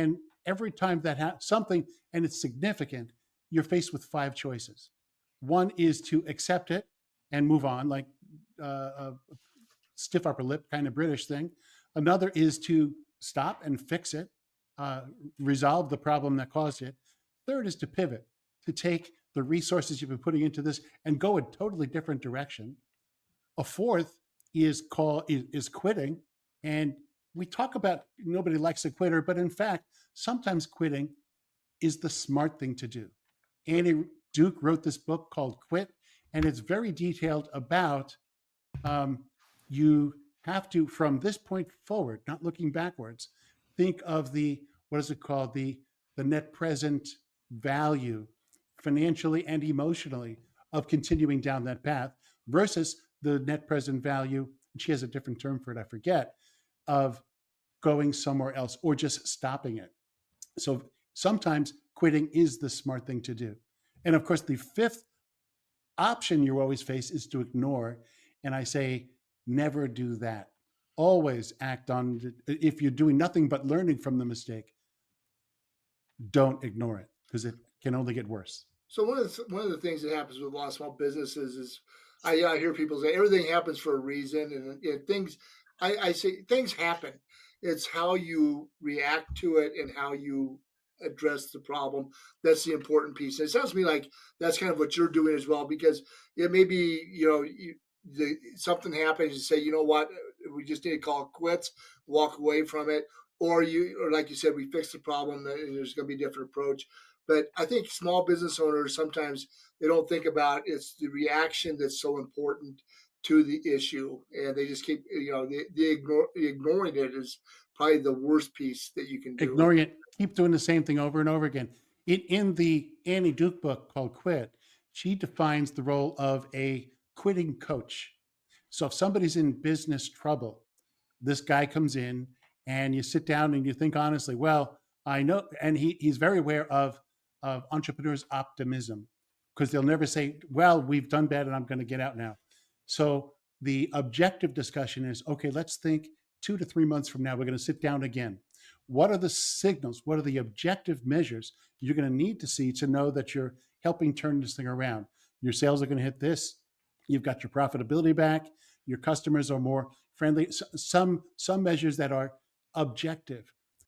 And every time that something, and it's significant, you're faced with five choices. One is to accept it and move on, like a stiff upper lip kind of British thing. Another is to stop and fix it, uh, resolve the problem that caused it. Third is to pivot, to take the resources you've been putting into this and go a totally different direction. A fourth is quitting, and we talk about nobody likes a quitter, but in fact, sometimes quitting is the smart thing to do. Annie Duke wrote this book called Quit, and it's very detailed about um, you have to, from this point forward, not looking backwards, think of the, what is it called, the net present value financially and emotionally of continuing down that path versus the net present value, and she has a different term for it, I forget, of going somewhere else or just stopping it. So sometimes quitting is the smart thing to do. And of course, the fifth option you always face is to ignore. And I say, never do that. Always act on, if you're doing nothing but learning from the mistake, don't ignore it because it can only get worse. So one of the things that happens with a lot of small businesses is I hear people say everything happens for a reason, and things I say things happen. It's how you react to it and how you address the problem. That's the important piece. And it sounds to me like that's kind of what you're doing as well, because it may be something happens. You say, you know what, we just need to call it quits, walk away from it, or like you said, we fix the problem. And there's going to be a different approach, but I think small business owners sometimes they don't think about it's the reaction that's so important to the issue, and they just keep ignoring it is probably the worst piece that you can do. Ignoring it, keep doing the same thing over and over again. In the Annie Duke book called Quit, she defines the role of a quitting coach. So if somebody's in business trouble, this guy comes in and you sit down and you think honestly, well, I know, and he's very aware of entrepreneurs' optimism because they'll never say, well, we've done bad and I'm going to get out now. So the objective discussion is, okay, let's think 2 to 3 months from now, we're going to sit down again. What are the signals? What are the objective measures you're going to need to see to know that you're helping turn this thing around? Your sales are going to hit this. You've got your profitability back. Your customers are more friendly. Some measures that are objective.